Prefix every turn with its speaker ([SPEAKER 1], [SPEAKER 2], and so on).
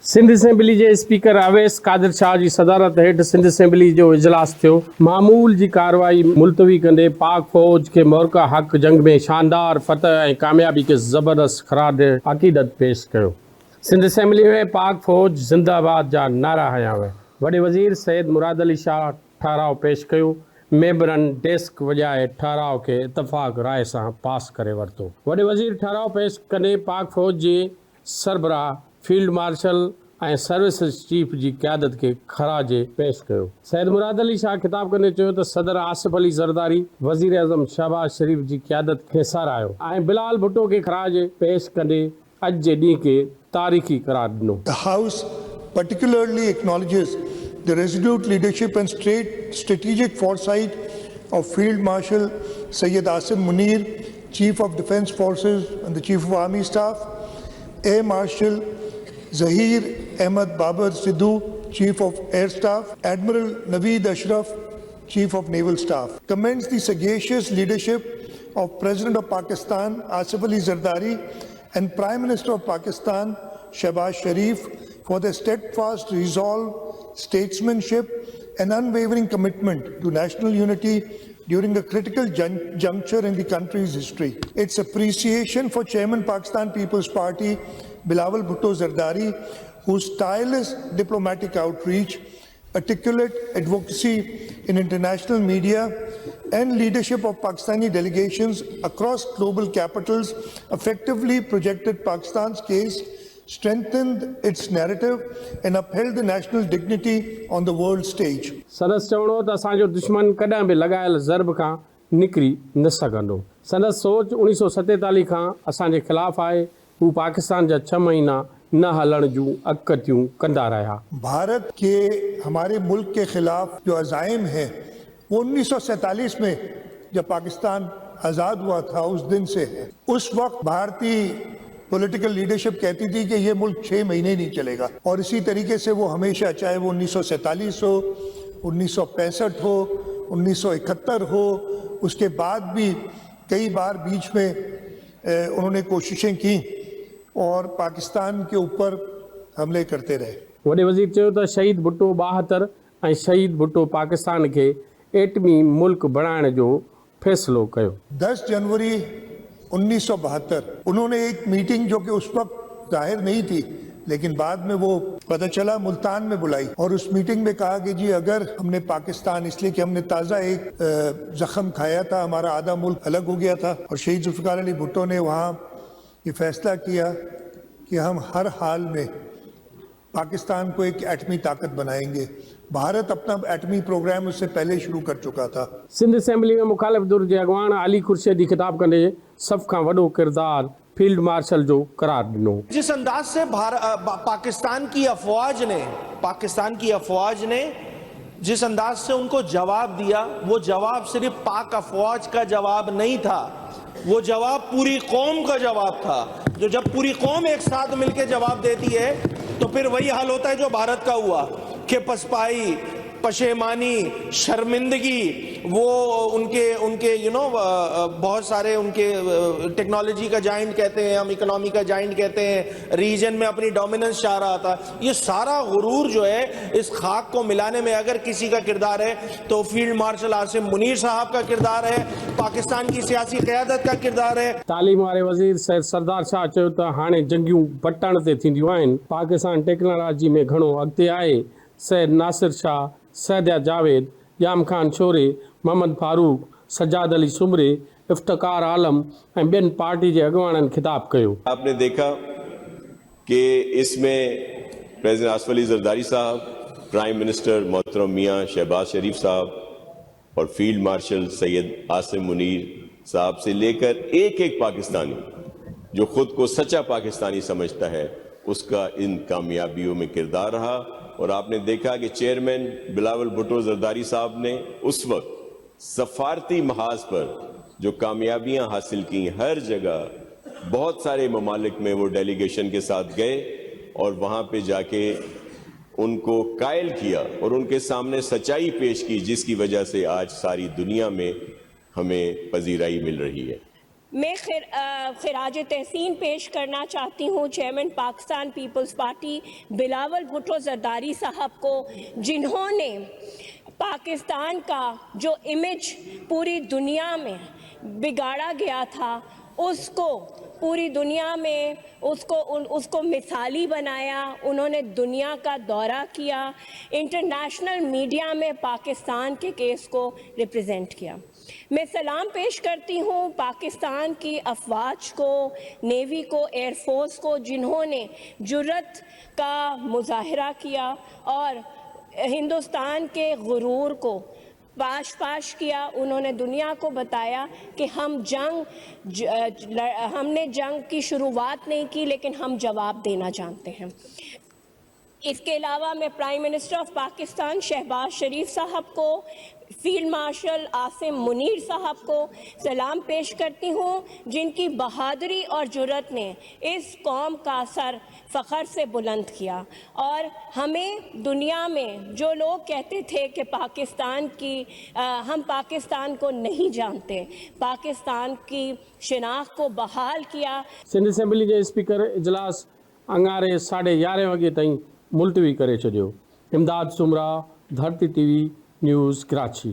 [SPEAKER 1] Sindh assembly जे speaker Awais Qadir Shah ji सदारत हेठि Sindh assembly जो इजलास थियो। मामूल जी कार्रवाई मुलतवी कंदे पाक फौज के मोरका हक जंग में शानदार फतह ऐं कामयाबी के ज़बरदस्त खराज अक़ीदत पेश कयो। सिंध असेंबली में पाक फौज ज़िंदाबाद जा नारा हया विया। वॾे वज़ीर सैयद मुराद अली शाह ठहराव पेश कयो। मेंबरनि डेस्क वॼाए ठहराव के इतफ़ाक़ राय सां पास करे वरितो। वॾे वज़ीर ठहराव पेश कंदे पाक फौज जे सरबराह फील्ड मार्शल ऐं सर्विसिस चीफ जी क़यादत के खराज पेश कयो। सैयद मुराद अली शाह खिताब कंदे चयो त सदर आसिफ अली ज़रदारी वज़ीर आज़म शहबाज शरीफ जी क़यादत खे साराहियो ऐं बिलाल भुट्टो के खराज पेश कंदे अॼु जे ॾींहं के तारीख़ी करार ॾिनो।
[SPEAKER 2] The House particularly acknowledges the resolute leadership and strategic foresight of Field Marshal Sayyid Asim Munir, Chief of Defence Forces and the Chief of Army Staff, Air Marshal Zahir Ahmad Babar Sidhu, Chief of Air Staff, Admiral Naveed Ashraf, Chief of Naval Staff. Commends the sagacious leadership of President of Pakistan Asif Ali Zardari and Prime Minister of Pakistan Shehbaz Sharif for their steadfast resolve, statesmanship and unwavering commitment to national unity during a critical juncture in the country's history. Its appreciation for Chairman Pakistan People's Party Bilawal Bhutto Zardari, whose tireless diplomatic outreach, articulate advocacy in international media and leadership of Pakistani delegations across global capitals effectively projected Pakistan's case, strengthened its narrative and upheld the national dignity on the world stage.
[SPEAKER 1] संदसि चवणो त असांजो दुश्मन कॾहिं बि लॻायल ज़र्ब खां निकिरी न सघंदो। संदसि सोच 1947 खां असांजे ख़िलाफ़ आहे। हू पाकिस्तान जा 6 महीना न हलण जूं अकतियूं कंदा रहा।
[SPEAKER 2] भारत के हमारे मुल्क के खिलाफ जो अज़ाइम है वो 1947 में जब पाकिस्तान आज़ाद हुआ था उस दिन से है। उस वक्त भारतीय पॉलिटिकल लीडरशिप कहती थी कि ये मुल्क 6 महीने नहीं चलेगा, और इसी तरीके से वो हमेशा, चाहे वो 1947 हो, 1965 हो, 1971 हो, उसके बाद भी कई बार बीच में उन्होंने कोशिशें की और पाकिस्तान के ऊपर हमले करते रहे।
[SPEAKER 1] वॾे वज़ीर चयो त शहीद भुट्टो 72 ऐं शहीद भुट्टो पाकिस्तान खे एटमी मुल्क बणाइण जो फ़ैसिलो कयो।
[SPEAKER 2] 10 जनवरी 1972 उन्होंने एक मीटिंग जो कि उस वक्त जाहिर नहीं थी लेकिन बाद में वो पता चला मुल्तान में बुलाई, और उस मीटिंग में कहा कि जी अगर हमने पाकिस्तान, इसलिए कि हमने ताज़ा एक जख्म खाया था, हमारा आधा मुल्क अलग हो गया था, और शहीद जुल्फ़िकार अली भुट्टो ने वहाँ ये फैसला किया कि हम हर हाल में पाकिस्तान को एक एटमी ताकत बनाएंगे। भारत अपना एटमी प्रोग्राम उससे पहले शुरू कर चुका था।
[SPEAKER 1] सिंध असेंबली में मुखालिफ धुर जे अॻवान अली खुर्शीदी खिताब कंदे सभ खां वॾो किरदार फील्ड मार्शल जो करार ॾिनो।
[SPEAKER 3] जिस अंदाज से पाकिस्तान की अफवाज ने जिस अंदाज से उनको जवाब दिया, वो जवाब सिर्फ पाक अफवाज का जवाब नहीं था, वो जवाब पूरी कौम का जवाब था। जो जब पूरी कौम एक साथ मिलकर जवाब देती है तो फिर वही हाल होता है जो भारत का हुआ कि पछताई, पशेमानी, शर्मिंदगी, वो उनके बहुत सारे उनके टेक्नोलॉजी का जाइंट कहते हैं, हम इकोनॉमी का जाइंट कहते हैं, रीजन में अपनी डोमिनेंस चाह रहा था। ये सारा गुरूर जो है इस खाक को मिलाने में अगर किसी का किरदार है तो फील्ड मार्शल आसिम मुनीर साहब का किरदार है, पाकिस्तान की सियासी क़यादत का किरदार है।
[SPEAKER 1] तालीम वारे वज़ीर सैयद सरदार शाह चयो त हाणे जंगियूं बटण ते थींदियूं आहिनि। पाकिस्तान टेक्नोलॉजी में घणो अॻिते आहे। सैयद नासिर शाह, सैयद जावेद, याम खान शोरे, मोहम्मद फारूक, सज्जाद अली सुमरे, इफ्तिकार आलम ऐं ॿियनि पार्टी जे अॻवाननि खिताब कयो।
[SPEAKER 4] आपने देखा कि इसमें प्रेसिडेंट आसिफ अली जरदारी साहब, प्राइम मिनिस्टर मोहतरम मियाँ शहबाज शरीफ साहब और फील्ड मार्शल सैयद आसिम मुनीर साहब से लेकर एक एक पाकिस्तानी जो खुद को सच्चा पाकिस्तानी समझता है उसका इन कामयाबियों में किरदार रहा। और आपने देखा कि चेयरमैन बिलावल भुट्टो जरदारी साहब ने उस वक्त सफारती महाज पर जो कामयाबियां हासिल की, हर जगह बहुत सारे ममालिक में वो डेलीगेशन के साथ गए और वहाँ पे जाके उनको कायल किया और उनके सामने सच्चाई पेश की, जिसकी वजह से आज सारी दुनिया में हमें पजीराई मिल रही है।
[SPEAKER 5] میں خراج تحسین پیش کرنا چاہتی ہوں چیئرمین پاکستان پیپلز پارٹی بلاول بھٹو زرداری صاحب کو، جنہوں نے پاکستان کا جو امیج پوری دنیا میں بگاڑا گیا تھا اس کو پوری دنیا میں اس کو مثالی بنایا. انہوں نے دنیا کا دورہ کیا، انٹرنیشنل میڈیا میں پاکستان کے کیس کو ریپرزینٹ کیا. میں سلام پیش کرتی ہوں پاکستان کی افواج کو، نیوی کو، ایئر فورس کو، جنہوں نے جرأت کا مظاہرہ کیا اور ہندوستان کے غرور کو پاش کیا. انہوں نے دنیا کو بتایا کہ ہم نے جنگ کی شروعات نہیں کی لیکن ہم جواب دینا جانتے ہیں. اس کے علاوہ میں prime minister of Pakistan Shehbaz Sharif صاحب کو، فیلڈ مارشل عاصم منیر صاحب کو سلام پیش کرتی ہوں، جن کی بہادری اور جرأت نے اس قوم کا سر فخر سے بلند کیا. اور ہمیں دنیا میں جو لوگ کہتے تھے کہ ہم پاکستان کو نہیں جانتے، پاکستان کی شناخت کو بحال کیا.
[SPEAKER 1] सिंध असेंबली जे स्पीकर इजलास अंगारे 11:30 वॻे ताईं मुलतवी करे छॾियो. इमदाद सुमरा, धरती TV न्यूज़, कराची.